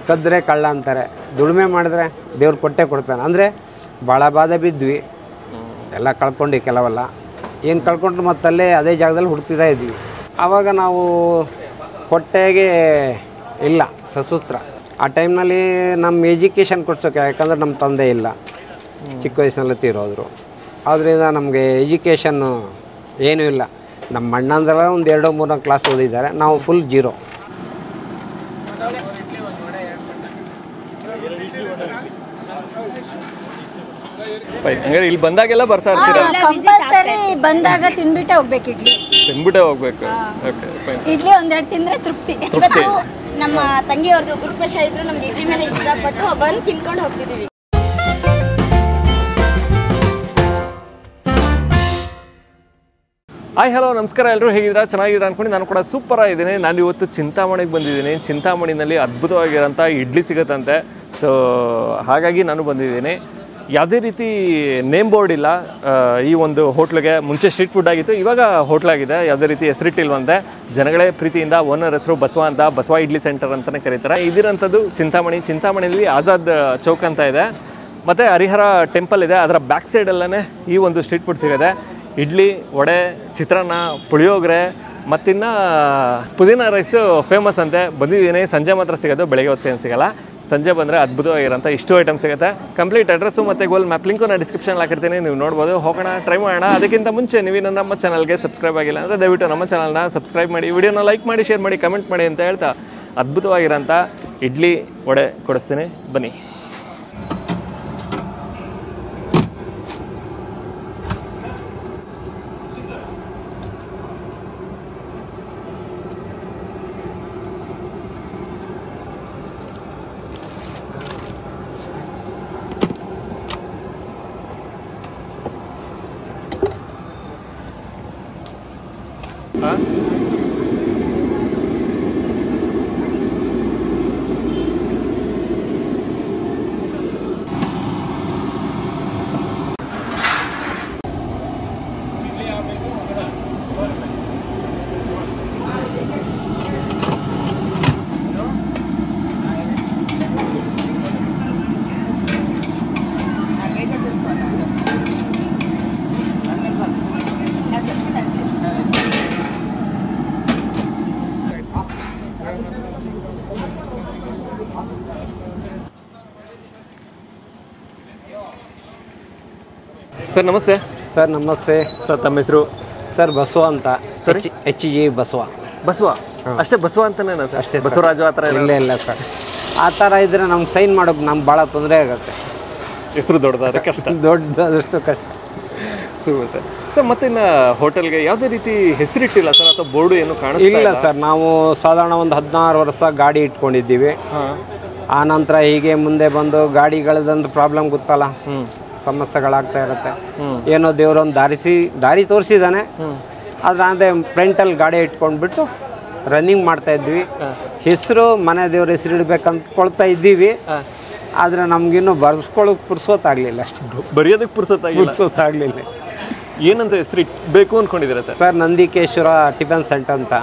ಕದ್ದರೆ ಕಳ್ಳ ಅಂತಾರೆ, ದುಡಿಮೆ ಮಾಡಿದ್ರೆ ದೇವ್ರು ಕೊಟ್ಟೆ ಕೊಡ್ತಾನೆ. ಅಂದರೆ ಭಾಳ ಬಾಧೆ ಬಿದ್ವಿ, ಎಲ್ಲ ಕಳ್ಕೊಂಡು ಕೆಲವೆಲ್ಲ ಏನು ಕಳ್ಕೊಂಡ್ರು ಮತ್ತಲ್ಲೇ ಅದೇ ಜಾಗದಲ್ಲಿ ಹುಡ್ತಿದ್ದೇ ಇದ್ವಿ. ಆವಾಗ ನಾವು ಹೊಟ್ಟೆಗೆ ಇಲ್ಲ ಸಶಸ್ತ್ರ. ಆ ಟೈಮ್ನಲ್ಲಿ ನಮ್ಮ ಎಜುಕೇಷನ್ ಕೊಡ್ಸೋಕೆ, ಯಾಕಂದ್ರೆ ನಮ್ಮ ತಂದೆ ಇಲ್ಲ, ಚಿಕ್ಕ ವಯಸ್ಸಿನಲ್ಲಿ ತೀರೋದ್ರು. ಆದ್ದರಿಂದ ನಮಗೆ ಎಜುಕೇಷನ್ನು ಏನೂ ಇಲ್ಲ. ನಮ್ಮ ಅಣ್ಣಂದೆಲ್ಲ ಒಂದು 2-3 ಕ್ಲಾಸ್ ಓದಿದ್ದಾರೆ, ನಾವು ಫುಲ್ ಜೀರೋ. ಹಂಗಾರೆ ಇಲ್ಲಿ ಬಂದಾಗೆಲ್ಲ ಬರ್ತಾ ಇರ್ತೀರಾ? ಕಂಪಲ್ಸರಿ ಬಂದಾಗ ತಿನ್ಬಿಟ್ಟೆ ಹೋಗ್ಬೇಕು. ಇಡ್ಲಿ ತಿನ್ಬಿಟ್ಟೆ ಹೋಗ್ಬೇಕು. ಇಡ್ಲಿ ಒಂದೆರಡು ತಿಂದರೆ ತೃಪ್ತಿ. ಇವತ್ತು ನಮ್ಮ ತಂಗಿಯವ್ರದ್ದು ಗುರುಪ್ರವೇಶ ಇದ್ರು, ನಮ್ಗೆ ಇಡ್ಲಿ ಮೇಲೆ ಇಷ್ಟಪಟ್ಟು ಬಂದು ತಿನ್ಕೊಂಡು ಹೋಗ್ತಿದ್ದೀವಿ. ಹಾಯ್ ಹಲೋ ನಮಸ್ಕಾರ, ಎಲ್ಲರೂ ಹೇಗಿದ್ದೀರಾ? ಚೆನ್ನಾಗಿದ್ದೀರಾ ಅಂದ್ಕೊಂಡು ನಾನು ಕೂಡ ಸೂಪರ್ ಆಗಿದ್ದೀನಿ. ನಾನು ಇವತ್ತು ಚಿಂತಾಮಣಿಗೆ ಬಂದಿದ್ದೀನಿ. ಚಿಂತಾಮಣಿನಲ್ಲಿ ಅದ್ಭುತವಾಗಿರೋಂಥ ಇಡ್ಲಿ ಸಿಗುತ್ತಂತೆ. ಸೊ ಹಾಗಾಗಿ ನಾನು ಬಂದಿದ್ದೀನಿ. ಯಾವುದೇ ರೀತಿ ನೇಮ್ ಬೋರ್ಡ್ ಇಲ್ಲ ಈ ಒಂದು ಹೋಟ್ಲಿಗೆ. ಮುಂಚೆ ಸ್ಟ್ರೀಟ್ ಫುಡ್ ಆಗಿತ್ತು, ಇವಾಗ ಹೋಟ್ಲಾಗಿದೆ. ಯಾವುದೇ ರೀತಿ ಹೆಸರಿಟ್ಟಿಲ್ವಂತೆ. ಜನಗಳೇ ಪ್ರೀತಿಯಿಂದ ಓನರ್ ಹೆಸರು ಬಸವ ಅಂತ, ಬಸವ ಇಡ್ಲಿ ಸೆಂಟರ್ ಅಂತಲೇ ಕರೀತಾರೆ. ಇದಿರೋಂಥದ್ದು ಚಿಂತಾಮಣಿಯಲ್ಲಿ ಆಜಾದ್ ಚೌಕ್ ಅಂತ ಇದೆ, ಮತ್ತು ಹರಿಹರ ಟೆಂಪಲ್ ಇದೆ. ಅದರ ಬ್ಯಾಕ್ ಸೈಡಲ್ಲೇ ಈ ಒಂದು ಸ್ಟ್ರೀಟ್ ಫುಡ್ ಸಿಗುತ್ತೆ. ಇಡ್ಲಿ, ವಡೆ, ಚಿತ್ರಾನ್ನ, ಪುಳಿಯೋಗರೆ ಮತ್ತಿನ್ನು ಪುದೀನ ರೈಸು ಫೇಮಸ್ ಅಂತೆ. ಬಂದಿದ್ದೀನಿ. ಸಂಜೆ ಮಾತ್ರ ಸಿಗೋದು, ಬೆಳಗ್ಗೆ ಹೊತ್ತು ಏನು ಸಿಗೋಲ್ಲ. ಸಂಜೆ ಬಂದರೆ ಅದ್ಭುತವಾಗಿರೋಂಥ ಇಷ್ಟು ಐಟಮ್ ಸಿಗುತ್ತೆ. ಕಂಪ್ಲೀಟ್ ಅಡ್ರೆಸ್ಸು ಮತ್ತು ಗೂಗಲ್ ಮ್ಯಾಪ್ ಲಿಂಕು ನಾನು ಡಿಸ್ಕ್ರಿಪ್ಷನಲ್ಲಿ ಹಾಕಿರ್ತೀನಿ, ನೀವು ನೋಡ್ಬೋದು. ಹೋಗೋಣ, ಟ್ರೈ ಮಾಡೋಣ. ಅದಕ್ಕಿಂತ ಮುಂಚೆ ನೀವು ನಮ್ಮ ಚಾನಲ್ಗೆ ಸಬ್ಸ್ಕ್ರೈಬ್ ಆಗಿಲ್ಲ ಅಂದರೆ ದಯವಿಟ್ಟು ನಮ್ಮ ಚಾನಲ್ನ ಸಬ್ಸ್ಕ್ರೈಬ್ ಮಾಡಿ, ವಿಡಿಯೋನ ಲೈಕ್ ಮಾಡಿ, ಶೇರ್ ಮಾಡಿ, ಕಮೆಂಟ್ ಮಾಡಿ ಅಂತ ಹೇಳ್ತಾ ಅದ್ಭುತವಾಗಿರೋಂಥ ಇಡ್ಲಿ ವಡೆ ಕೊಡಿಸ್ತೀನಿ, ಬನ್ನಿ. ಸರ್ ನಮಸ್ತೆ. ಸರ್ ನಮಸ್ತೆ. ಸರ್ ತಮ್ಮ ಹೆಸರು? ಸರ್ ಬಸವ ಅಂತ. HG ಬಸವ. ಬಸವ ಅಷ್ಟೇ? ಬಸವ ಅಂತನೇ ಸರ್? ಅಷ್ಟೇ. ಬಸವರಾಜು ಆ ಥರ ಇಲ್ಲ ಸರ್. ಆ ಥರ ಇದ್ದರೆ ನಮ್ಗೆ ಸೈನ್ ಮಾಡೋಕೆ ನಮ್ಗೆ ಭಾಳ ತೊಂದರೆ ಆಗುತ್ತೆ. ಹೆಸರು ದೊಡ್ಡದಾದ್ರೆ ಕಷ್ಟ. ದೊಡ್ಡದಷ್ಟು ಕಷ್ಟ. Super sir. ಸರ್ ಮತ್ತೆ ಇನ್ನು ಹೋಟೆಲ್ಗೆ ಯಾವುದೇ ರೀತಿ ಹೆಸರಿಟ್ಟಿಲ್ಲ ಸರ್, ಅಥವಾ ಬೋರ್ಡು ಏನು ಕಾಣಿಸ್ತಿಲ್ಲ? ಇಲ್ಲ ಸರ್, ನಾವು ಸಾಧಾರಣ ಒಂದು 16 ವರ್ಷ ಗಾಡಿ ಇಟ್ಕೊಂಡಿದ್ದೀವಿ. ಆ ನಂತರ ಹೀಗೆ ಮುಂದೆ ಬಂದು ಗಾಡಿಗಳದಂದು ಪ್ರಾಬ್ಲಮ್ ಗೊತ್ತಲ್ಲ, ಸಮಸ್ಯೆಗಳಾಗ್ತಾ ಇರುತ್ತೆ. ಏನೋ ದೇವರೊಂದು ದಾರಿ ತೋರಿಸಿದ್ದಾನೆ. ಆದರೆ ಅದೇ ಫ್ರಂಟಲ್ಲಿ ಗಾಡಿ ಇಟ್ಕೊಂಡ್ಬಿಟ್ಟು ರನ್ನಿಂಗ್ ಮಾಡ್ತಾ ಇದ್ವಿ. ಹೆಸರು ಮನೆ ದೇವ್ರ ಹೆಸರು ಇಡ್ಬೇಕಂತ್ಕೊಳ್ತಾ ಇದ್ದೀವಿ. ಆದರೆ ನಮಗಿನ್ನೂ ಬರ್ಸ್ಕೊಳ್ಳೋಕೆ ಪುರ್ಸೋತಾಗಲಿಲ್ಲ. ಅಷ್ಟೇ, ಬರೆಯೋದಕ್ಕೆ ಪುರ್ಸೋತಾಗಲಿಲ್ಲ. ಏನಂತ ಹೆಸರು ಇಡಬೇಕು ಅಂದ್ಕೊಂಡಿದ್ದೀರಾ sir? Sir Nandikeshwara tiffin centre ಅಂತ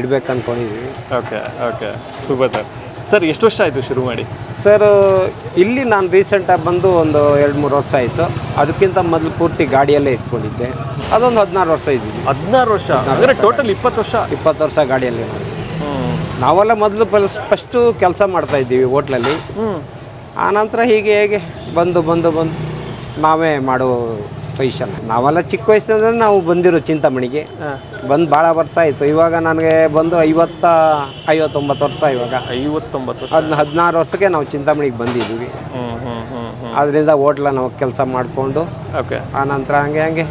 ಇಡ್ಬೇಕು ಅಂದ್ಕೊಂಡಿದ್ದೀವಿ. Okay okay, super sir. Sir ಎಷ್ಟು ವರ್ಷ ಆಯಿತು ಶುರು ಮಾಡಿ? ಸರ್ ಇಲ್ಲಿ ನಾನು ರೀಸೆಂಟಾಗಿ ಬಂದು ಒಂದು 2-3 ವರ್ಷ ಆಯಿತು. ಅದಕ್ಕಿಂತ ಮೊದಲು ಪೂರ್ತಿ ಗಾಡಿಯಲ್ಲೇ ಇಟ್ಕೊಂಡಿದ್ದೆ. ಅದೊಂದು 16 ವರ್ಷ ಇದ್ದೀವಿ. 16 ವರ್ಷ ಅಂದರೆ ಟೋಟಲ್ 20 ವರ್ಷ ಗಾಡಿಯಲ್ಲಿ ನಾವೆಲ್ಲ ಮೊದಲು ಫಸ್ಟು ಕೆಲಸ ಮಾಡ್ತಾ ಇದ್ದೀವಿ ಹೋಟ್ಲಲ್ಲಿ. ಆನಂತರ ಹೇಗೆ ಬಂದು ನಾವೇ ಮಾಡೋ ಪೊಸಿಷನ್. ನಾವೆಲ್ಲ ಚಿಕ್ಕ ವಯಸ್ಸಿಂದ್ರೆ ನಾವು ಬಂದಿರೋ ಚಿಂತಾಮಣಿಗೆ ಬಂದು ಭಾಳ ವರ್ಷ ಆಯಿತು. ಇವಾಗ ನನಗೆ ಬಂದು 59 ವರ್ಷ. ಇವಾಗ 59 ವರ್ಷ. 16 ವರ್ಷಕ್ಕೆ ನಾವು ಚಿಂತಾಮಣಿಗೆ ಬಂದಿದ್ದೀವಿ. ಅದರಿಂದ ಹೋಟ್ಲ ನಾವು ಕೆಲಸ ಮಾಡಿಕೊಂಡು ಆನಂತರ ಹಂಗೆ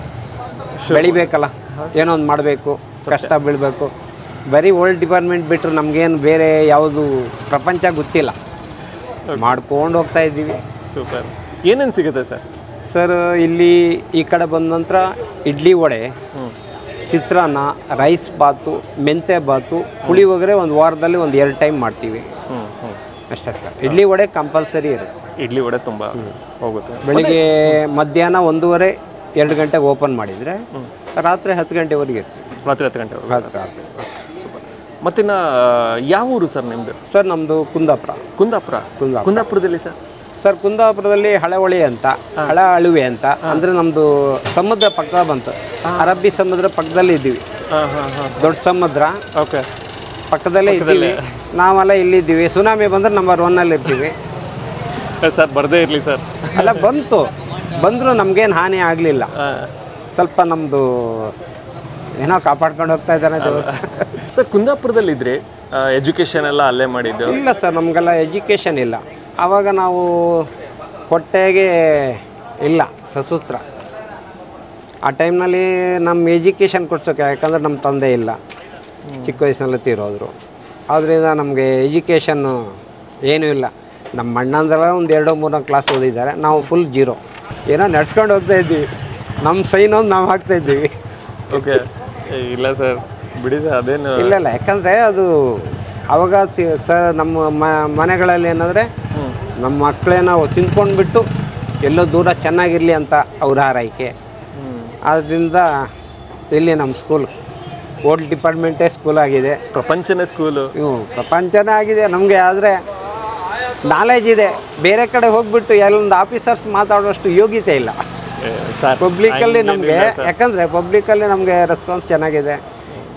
ಬೆಳಿಬೇಕಲ್ಲ, ಏನೋ ಒಂದು ಮಾಡಬೇಕು, ಕಷ್ಟ ಬೀಳಬೇಕು. ಬರೀ ಓಲ್ಡ್ ಡಿಪಾರ್ಟ್ಮೆಂಟ್ ಬಿಟ್ಟರು ನಮಗೇನು ಬೇರೆ ಯಾವುದು ಪ್ರಪಂಚ ಗೊತ್ತಿಲ್ಲ, ಮಾಡ್ಕೊಂಡು ಹೋಗ್ತಾ ಇದ್ದೀವಿ. ಸೂಪರ್. ಏನೇನು ಸಿಗುತ್ತೆ ಸರ್? ಸರ್ ಇಲ್ಲಿ ಈ ಕಡೆ ಬಂದ ನಂತರ ಇಡ್ಲಿ ವಡೆ, ಚಿತ್ರಾನ್ನ, ರೈಸ್ ಬಾತು, ಮೆಂತ್ಯ ಬಾತು, ಪುಳಿಯೋಗರೆ ಒಂದು ವಾರದಲ್ಲಿ ಒಂದು 2 ಟೈಮ್ ಮಾಡ್ತೀವಿ ಅಷ್ಟೇ ಸರ್. ಇಡ್ಲಿ ವಡೆ ಕಂಪಲ್ಸರಿ ಇರುತ್ತೆ. ಇಡ್ಲಿ ವಡೆ ತುಂಬ ಹೋಗುತ್ತೆ. ಬೆಳಿಗ್ಗೆ ಮಧ್ಯಾಹ್ನ 1:30-2 ಗಂಟೆಗೆ ಓಪನ್ ಮಾಡಿದರೆ ರಾತ್ರಿ 10 ಗಂಟೆವರೆಗೆ ಇರ್ತೀವಿ. ರಾತ್ರಿ 10 ಗಂಟೆವರೆಗೆ. ರಾತ್ರಿ. ಸೂಪರ್. ಮತ್ತಿನ್ನ ಯಾವ ಊರು ಸರ್ ನಿಮ್ಮದು? ಸರ್ ನಮ್ಮದು ಕುಂದಾಪುರ. ಕುಂದಾಪುರ. ಕುಂದಾಪುರದಲ್ಲಿ ಸರ್? ಸರ್ ಕುಂದಾಪುರದಲ್ಲಿ ಹಳೆಹೊಳಿ ಅಂತ, ಹಳೆ ಅಳುವೆ ಅಂತ, ಅಂದರೆ ನಮ್ಮದು ಸಮುದ್ರ ಪಕ್ಕ ಬಂತು. ಅರಬ್ಬಿ ಸಮುದ್ರ ಪಕ್ಕದಲ್ಲಿ ಇದ್ದೀವಿ. ದೊಡ್ಡ ಸಮುದ್ರ ಓಕೆ ಪಕ್ಕದಲ್ಲೇ ಇದ್ದೀವಿ. ನಾವೆಲ್ಲ ಇಲ್ಲಿದ್ದೀವಿ. ಸುನಾಮಿ ಬಂದರೆ ನಂಬರ್ 1 ಇರ್ತೀವಿ ಸರ್. ಬರದೇ ಇರಲಿ ಸರ್. ಅಲ್ಲ ಬಂದರೂ ನಮಗೇನು ಹಾನಿ ಆಗಲಿಲ್ಲ. ಸ್ವಲ್ಪ ನಮ್ಮದು ಏನೋ ಕಾಪಾಡ್ಕೊಂಡು ಹೋಗ್ತಾ ಇದ್ದಾರೆ ಸರ್. ಕುಂದಾಪುರದಲ್ಲಿದ್ದರೆ ಎಜುಕೇಷನ್ ಎಲ್ಲ ಅಲ್ಲೇ ಮಾಡಿದ್ದು? ಇಲ್ಲ ಸರ್, ನಮಗೆಲ್ಲ ಎಜುಕೇಷನ್ ಇಲ್ಲ. ಆವಾಗ ನಾವು ಹೊಟ್ಟೆಗೆ ಇಲ್ಲ ಸಶಸ್ತ್ರ. ಆ ಟೈಮ್ನಲ್ಲಿ ನಮ್ಮ ಎಜುಕೇಷನ್ ಕೊಡ್ಸೋಕೆ, ಯಾಕಂದ್ರೆ ನಮ್ಮ ತಂದೆ ಇಲ್ಲ, ಚಿಕ್ಕ ವಯಸ್ಸಿನಲ್ಲಿ ತೀರೋದ್ರು. ಆದ್ದರಿಂದ ನಮಗೆ ಎಜುಕೇಷನ್ನು ಏನೂ ಇಲ್ಲ. ನಮ್ಮ ಅಣ್ಣಂದೆಲ್ಲ ಒಂದು 2-3 ಕ್ಲಾಸ್ ಓದಿದ್ದಾರೆ. ನಾವು ಫುಲ್ 0. ಏನೋ ನಡ್ಸ್ಕೊಂಡು ಹೋಗ್ತಾ ಇದ್ದೀವಿ. ನಮ್ಮ ಸೈನೊಂದು ನಾವು ಹಾಕ್ತಾಯಿದ್ದೀವಿ. ಓಕೆ. ಇಲ್ಲ ಸರ್, ಬಿಡಿ ಸರ್, ಅದೇನು ಇಲ್ಲ. ಯಾಕಂದರೆ ಅದು ಆವಾಗ ಸರ್ ನಮ್ಮ ಮನೆಗಳಲ್ಲಿ ಏನಂದರೆ ನಮ್ಮ ಮಕ್ಕಳೇನೋ ತಿಂದ್ಕೊಂಡ್ಬಿಟ್ಟು ಎಲ್ಲೋ ದೂರ ಚೆನ್ನಾಗಿರಲಿ ಅಂತ ಅವ್ರ ಹಾರೈಕೆ. ಆದ್ದರಿಂದ ಇಲ್ಲಿ ನಮ್ಮ ಸ್ಕೂಲ್ ಓಲ್ಡ್ ಡಿಪಾರ್ಟ್ಮೆಂಟೇ ಸ್ಕೂಲ್ ಆಗಿದೆ. ಪ್ರಪಂಚನೇ ಸ್ಕೂಲು. ಪ್ರಪಂಚನೇ ಆಗಿದೆ ನಮಗೆ. ಆದರೆ ನಾಲೆಜ್ ಇದೆ. ಬೇರೆ ಕಡೆ ಹೋಗ್ಬಿಟ್ಟು ಎಲ್ಲೊಂದು ಆಫೀಸರ್ಸ್ ಮಾತಾಡೋಷ್ಟು ಯೋಗ್ಯತೆ ಇಲ್ಲ ಪಬ್ಲಿಕ್ಕಲ್ಲಿ ನಮಗೆ. ಯಾಕಂದರೆ ಪಬ್ಲಿಕ್ಕಲ್ಲಿ ನಮಗೆ ರೆಸ್ಪಾನ್ಸ್ ಚೆನ್ನಾಗಿದೆ.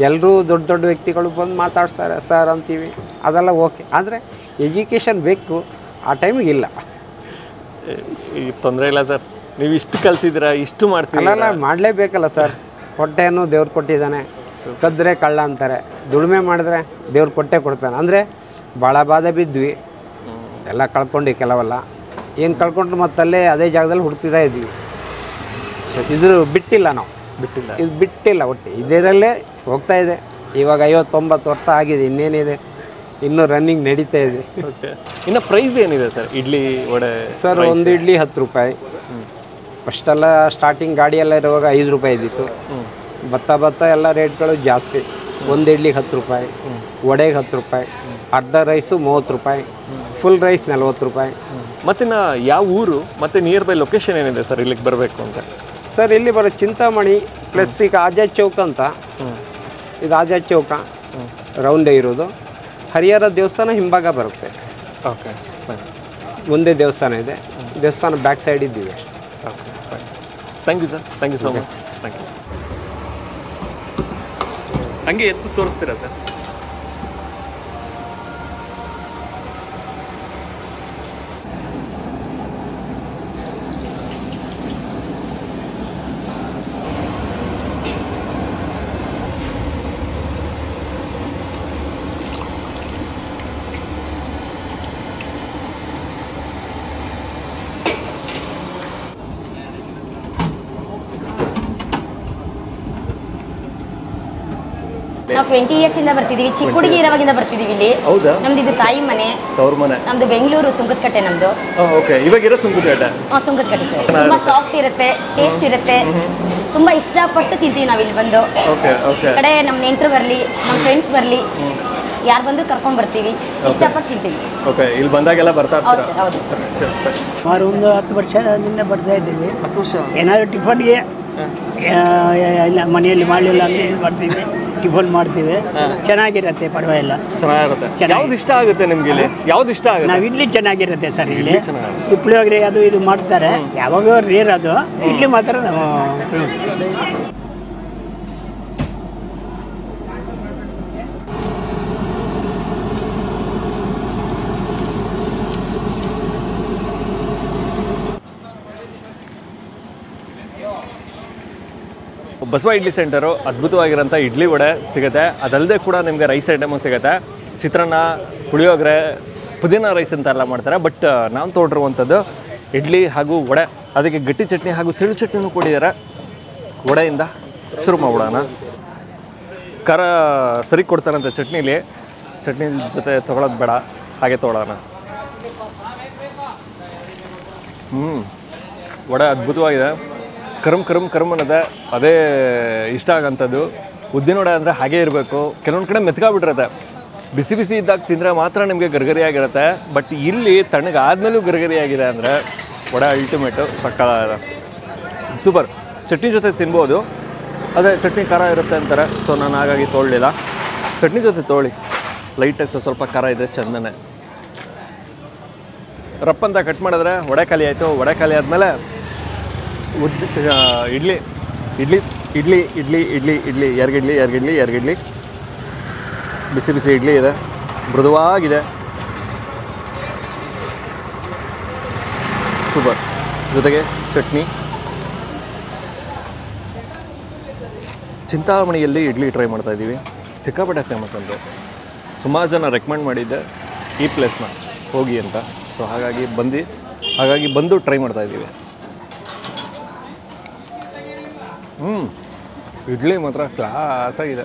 ಎಲ್ಲರೂ ದೊಡ್ಡ ದೊಡ್ಡ ವ್ಯಕ್ತಿಗಳು ಬಂದು ಮಾತಾಡ್ತಾರೆ ಸರ್ ಅಂತೀವಿ, ಅದೆಲ್ಲ ಓಕೆ. ಆದರೆ ಎಜುಕೇಷನ್ ಬೇಕು, ಆ ಟೈಮಿಗೆ ಇಲ್ಲ. ಈಗ ತೊಂದರೆ ಇಲ್ಲ ಸರ್, ನೀವು ಇಷ್ಟು ಕಲ್ತಿದ್ದೀರಾ, ಇಷ್ಟು ಮಾಡ್ತೀರಲ್ಲ. ಅಲ್ಲ, ಮಾಡಲೇಬೇಕಲ್ಲ ಸರ್. ಹೊಟ್ಟೆಯನ್ನು ದೇವ್ರು ಕೊಟ್ಟಿದ್ದಾನೆ. ಕದ್ದರೆ ಕಳ್ಳ ಅಂತಾರೆ. ದುಡಿಮೆ ಮಾಡಿದ್ರೆ ದೇವ್ರು ಕೊಟ್ಟೇ ಕೊಡ್ತಾನೆ. ಅಂದರೆ ಭಾಳ ಬಾಧೆ ಬಿದ್ವಿ, ಎಲ್ಲ ಕಳ್ಕೊಂಡು ಕೆಲವೆಲ್ಲ ಏನು ಕಳ್ಕೊಂಡ್ರು ಮತ್ತಲ್ಲೇ ಅದೇ ಜಾಗದಲ್ಲಿ ಹುಡ್ತಿದ್ದೇ ಇದ್ವಿ. ಇದು ಬಿಟ್ಟಿಲ್ಲ, ನಾವು ಇದು ಬಿಟ್ಟಿಲ್ಲ. ಒಟ್ಟು ಇದರಲ್ಲೇ ಹೋಗ್ತಾ ಇದೆ. ಇವಾಗ 50-90 ವರ್ಷ ಆಗಿದೆ. ಇನ್ನೇನಿದೆ, ಇನ್ನೂ ರನ್ನಿಂಗ್ ನಡೀತಾ ಇದೆ. ಓಕೆ. ಇನ್ನು ಪ್ರೈಸ್ ಏನಿದೆ ಸರ್ ಇಡ್ಲಿ ವಡೆ? ಸರ್ ಒಂದು ಇಡ್ಲಿ 10 ರೂಪಾಯಿ. ಫಸ್ಟೆಲ್ಲ ಸ್ಟಾರ್ಟಿಂಗ್ ಗಾಡಿಯೆಲ್ಲ ಇರುವಾಗ 5 ರೂಪಾಯಿ ಇದ್ದಿತ್ತು. ಭತ್ತ ಎಲ್ಲ ರೇಟ್ಗಳು ಜಾಸ್ತಿ. ಒಂದು ಇಡ್ಲಿಗೆ 10 ರೂಪಾಯಿ, ವಡೆಗೆ 10 ರೂಪಾಯಿ, ಅರ್ಧ ರೈಸು 30 ರೂಪಾಯಿ, ಫುಲ್ ರೈಸ್ 40 ರೂಪಾಯಿ. ಮತ್ತಿನ್ನ ಯಾವ ಊರು ಮತ್ತು ನಿಯರ್ ಬೈ ಲೊಕೇಶನ್ ಏನಿದೆ ಸರ್ ಇಲ್ಲಿಗೆ ಬರಬೇಕು ಅಂತ? ಸರ್ ಇಲ್ಲಿ ಬರೋ ಚಿಂತಾಮಣಿ ಪ್ಲಸ್ ಈಗ ಆಜಾದ್ ಚೌಕ ಅಂತ. ಇದು ಆಜಾದ್ ಚೌಕ ರೌಂಡೇ ಇರೋದು. ಹರಿಹರ ದೇವಸ್ಥಾನ ಹಿಂಭಾಗ ಬರುತ್ತೆ. ಓಕೆ. ಮುಂದೆ ದೇವಸ್ಥಾನ ಇದೆ. ದೇವಸ್ಥಾನ ಬ್ಯಾಕ್ ಸೈಡ್ ಇದ್ದೀವಿ. Okay, fine. Thank you sir. Thank you so much. Thank you. ಹಂಗೆ ಎತ್ತು ತೋರಿಸ್ತೀರಾ ಸರ್? ನಾವು 20 years ಇಂದ ಬರ್ತಿದೀವಿ. ಚಿಕ್ಕ ಹುಡುಗಿ ಇರೋವಾಗಿಂದ ಬರ್ತಿದೀವಿ ಇಲ್ಲಿ. ಹೌದಾ? ನಮ್ದು ಇದು ತಾಯಿ ಮನೆ, ತವ್ರ ಮನೆ. ನಮ್ದು ಬೆಂಗಳೂರು ಸುಂಕದಕಟ್ಟೆ ನಮ್ದು. ಓಕೆ. ಇವಾಗಿರೋ ಸುಂಕದಕಟ್ಟೆ? ಸುಂಕದಕಟ್ಟೆ ಸರ್. ತುಂಬಾ ಸಾಫ್ಟ್ ಇರುತ್ತೆ, ಟೇಸ್ಟ್ ಇರುತ್ತೆ. ತುಂಬಾ ಇಷ್ಟಪಟ್ಟು ತಿಂತೀವಿ ನಾವು ಇಲ್ಲಿ ಬಂದು. ಓಕೆ. ಓಕೆ. ಕಡೆ ನಮ್ಮ ನೆಂಟರು ಬರಲಿ, ನಮ್ಮ ಫ್ರೆಂಡ್ಸ್ ಬರಲಿ, ಯಾರು ಬಂದರೂ ಕರ್ಕೊಂಡು ಬರ್ತೀವಿ, ಇಷ್ಟಪಟ್ಟು ತಿಂತೀವಿ. ಓಕೆ. ಇಲ್ಲಿ ಬಂದಾಗೆಲ್ಲ ಬರ್ತಾ ಹೌದು ಸರ್, ಹೌದು ಸರ್. ಸುಮಾರು ಒಂದು 10 ವರ್ಷದಿಂದ ಬರ್ತಾ ಇದ್ದೀವಿ. 10 ವರ್ಷ? ಏನಾದರೂ ಟಿಫನ್ಗೆ ಇಲ್ಲ ಮನೆಯಲ್ಲಿ ಮಾಡಲಿಲ್ಲ ಅಂದರೆ ಇಲ್ಲಿ ಬರ್ತೀವಿ, ಟಿಫನ್ ಮಾಡ್ತೀವಿ. ಚೆನ್ನಾಗಿರುತ್ತೆ, ಪರವಾಗಿಲ್ಲ, ಚೆನ್ನಾಗಿರುತ್ತೆ. ಯಾವ್ದು ಇಷ್ಟ ಆಗುತ್ತೆ ನಿಮ್ಗೆ ಇಲ್ಲಿ? ಯಾವ್ದು ಇಷ್ಟ ಆಗುತ್ತೆ? ನಾವು ಇಡ್ಲಿ ಚೆನ್ನಾಗಿರುತ್ತೆ ಸರ್. ಇಲ್ಲಿ ಈ ಪುಳಿಯೋಗರೆ ಅದು ಇದು ಮಾಡ್ತಾರೆ, ಯಾವಾಗ ರೇರ್ ಅದು. ಇಡ್ಲಿ ಮಾತ್ರ ನಾವು ಬಸವ ಇಡ್ಲಿ ಸೆಂಟರು ಅದ್ಭುತವಾಗಿರೋಂಥ ಇಡ್ಲಿ ವಡೆ ಸಿಗುತ್ತೆ. ಅದಲ್ಲದೆ ಕೂಡ ನಿಮಗೆ ರೈಸ್ ಐಟಮು ಸಿಗುತ್ತೆ. ಚಿತ್ರಾನ್ನ, ಪುಳಿಯೋಗರೆ, ಪುದೀನ ರೈಸ್ ಅಂತೆಲ್ಲ ಮಾಡ್ತಾರೆ. ಬಟ್ ನಾನು ತೊಗೊಂಡಿರುವಂಥದ್ದು ಇಡ್ಲಿ ಹಾಗೂ ವಡೆ. ಅದಕ್ಕೆ ಗಟ್ಟಿ ಚಟ್ನಿ ಹಾಗೂ ತಿಳು ಚಟ್ನಿನೂ ಕೊಟ್ಟಿದ್ದಾರೆ. ವಡೆಯಿಂದ ಶುರು ಮಾಡೋಣ. ಖಾರ ಸರಿ ಕೊಡ್ತಾರಂತೆ ಚಟ್ನಿಲಿ. ಚಟ್ನಿ ಜೊತೆ ತೊಗೊಳೋದು ಬೇಡ, ಹಾಗೆ ತೊಗೊಳ್ಳೋಣ. ವಡೆ ಅದ್ಭುತವಾಗಿದೆ. ಕರಮ್ ಅನ್ನೋದೆ ಅದೇ ಇಷ್ಟ ಆಗೋಂಥದ್ದು. ಉದ್ದಿನ ವಡೆ ಅಂದರೆ ಹಾಗೇ ಇರಬೇಕು. ಕೆಲವೊಂದು ಕಡೆ ಮೆತ್ಕಾಗ್ಬಿಟ್ಟಿರುತ್ತೆ. ಬಿಸಿ ಬಿಸಿ ಇದ್ದಾಗ ತಿಂದರೆ ಮಾತ್ರ ನಿಮಗೆ ಗರ್ಗರಿಯಾಗಿರುತ್ತೆ. ಬಟ್ ಇಲ್ಲಿ ತಣ್ಣಗಾದ್ಮೇಲೂ ಗರ್ಗರಿಯಾಗಿದೆ ಅಂದರೆ ವಡೆ ಅಲ್ಟಿಮೇಟು, ಸಕ್ಕತ್ತಾಗಿದೆ, ಸೂಪರ್. ಚಟ್ನಿ ಜೊತೆ ತಿನ್ಬೋದು. ಅದೇ ಚಟ್ನಿ ಖಾರ ಇರುತ್ತೆ ಅಂತಾರೆ, ಸೊ ನಾನು ಹಾಗಾಗಿ ತೊಗೊಳ್ಳಿಲ್ಲ. ಚಟ್ನಿ ಜೊತೆ ತೊಗೊಳ್ಳಿ, ಲೈಟಾಗಿ ಸ್ವಲ್ಪ ಖಾರ ಇದ್ದರೆ ಚಂದನೆ. ರಪ್ಪಂತ ಕಟ್ ಮಾಡಿದ್ರೆ ವಡೆ ಖಾಲಿ ಆಯಿತು. ವಡೆ ಖಾಲಿ ಆದಮೇಲೆ ಇಡ್ಲಿ ಇಡ್ಲಿ ಇಡ್ಲಿ ಇಡ್ಲಿ ಇಡ್ಲಿ ಇಡ್ಲಿ ಎರಗಿಡ್ಲಿ ಎರಗಿಡ್ಲಿ ಎರಗಿಡ್ಲಿ ಬಿಸಿ ಬಿಸಿ ಇಡ್ಲಿ ಇದೆ, ಮೃದುವಾಗಿದೆ, ಸೂಪರ್. ಜೊತೆಗೆ ಚಟ್ನಿ. ಚಿಂತಾಮಣಿಯಲ್ಲಿ ಇಡ್ಲಿ ಟ್ರೈ ಮಾಡ್ತಾಯಿದ್ದೀವಿ, ಸಿಕ್ಕಾಪಟ್ಟೆ ಫೇಮಸ್ ಅಂತೆ. ಸುಮಾರು ಜನ ರೆಕಮೆಂಡ್ ಮಾಡಿದ್ದೆ ಈ ಪ್ಲೇಸ್ನ ಹೋಗಿ ಅಂತ. ಸೊ ಹಾಗಾಗಿ ಬಂದು ಟ್ರೈ ಮಾಡ್ತಾಯಿದ್ದೀವಿ. ಇಡ್ಲಿ ಮಾತ್ರ ಕ್ಲಾಸಾಗಿದೆ,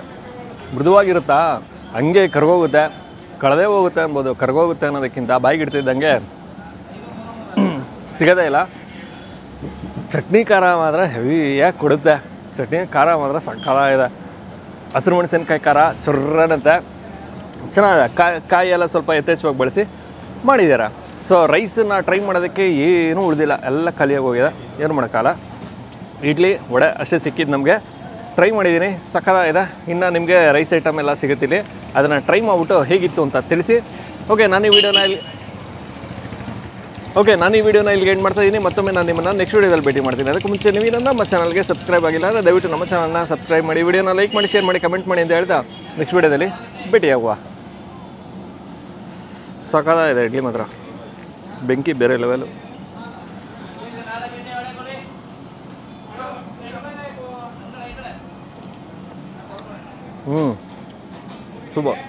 ಮೃದುವಾಗಿರುತ್ತಾ, ಹಂಗೆ ಕರ್ಗೋಗುತ್ತೆ, ಕಳೆದೇ ಹೋಗುತ್ತೆ ಅನ್ಬೋದು. ಕರ್ಗೋಗುತ್ತೆ ಅನ್ನೋದಕ್ಕಿಂತ ಬಾಯಿಗಿಡ್ತಿದ್ದಂಗೆ ಸಿಗೋದೇ ಇಲ್ಲ. ಚಟ್ನಿ ಖಾರ ಮಾತ್ರ ಹೆವಿಯಾಗಿ ಕೊಡುತ್ತೆ. ಚಟ್ನಿ ಖಾರ ಮಾತ್ರ ಸಕ್ಕತ್ತಾಗಿದೆ. ಹಸಿರು ಮೆಣಸಿನ್ಕಾಯಿ ಖಾರ ಚುರ್ರನಂತೆ ಚೆನ್ನಾಗಿದೆ. ಕಾಯಿ ಎಲ್ಲ ಸ್ವಲ್ಪ ಯಥೇಚ್ಛವಾಗಿ ಬಳಸಿ ಮಾಡಿದ್ದಾರೆ. ಸೊ ರೈಸನ್ನು ಟ್ರೈ ಮಾಡೋದಕ್ಕೆ ಏನೂ ಉಳಿದಿಲ್ಲ, ಎಲ್ಲ ಖಾಲಿಯಾಗಿ ಹೋಗಿದೆ. ಏನು ಮಾಡೋಕ್ಕಲ್ಲ. ಇಡ್ಲಿ ವಡೆ ಅಷ್ಟೇ ಸಿಕ್ಕಿದ್ದು ನಮಗೆ. ಟ್ರೈ ಮಾಡಿದ್ದೀನಿ, ಸಕ್ಕತ್ತಾಗಿದೆ. ಇನ್ನು ನಿಮಗೆ ರೈಸ್ ಐಟಮ್ ಎಲ್ಲ ಸಿಗುತ್ತಿಲ್ಲಿ, ಅದನ್ನು ಟ್ರೈ ಮಾಡಿಬಿಟ್ಟು ಹೇಗಿತ್ತು ಅಂತ ತಿಳಿಸಿ. ಓಕೆ, ನಾನು ಈ ವಿಡಿಯೋನ ಇಲ್ಲಿಗೆ ಎಂಡ್ ಮಾಡ್ತಾಯಿದ್ದೀನಿ. ಮತ್ತೊಮ್ಮೆ ನಾನು ನಿಮ್ಮನ್ನು ನೆಕ್ಸ್ಟ್ ವಿಡಿಯೋದಲ್ಲಿ ಭೇಟಿ ಮಾಡ್ತೀನಿ. ಅದಕ್ಕೆ ಮುಂಚೆ ನೀವು ನಮ್ಮ ಚಾನಲ್ಗೆ ಸಬ್ಸ್ಕ್ರೈಬ್ ಆಗಿಲ್ಲ ಅಂದರೆ ದಯವಿಟ್ಟು ನಮ್ಮ ಚಾನಲ್ನ ಸಬ್ಸ್ಕ್ರೈಬ್ ಮಾಡಿ, ವಿಡಿಯೋನ ಲೈಕ್ ಮಾಡಿ, ಶೇರ್ ಮಾಡಿ, ಕಮೆಂಟ್ ಮಾಡಿ ಅಂತ ಹೇಳ್ತಾ ನೆಕ್ಸ್ಟ್ ವಿಡಿಯೋದಲ್ಲಿ ಭೇಟಿಯಾಗುವ. ಸಕ್ಕತ್ತಾಗಿದೆ ಇಡ್ಲಿ ಮಾತ್ರ, ಬೆಂಕಿ ಬೇರೆ ಲೆವೆಲು. ಸೂಪರ್.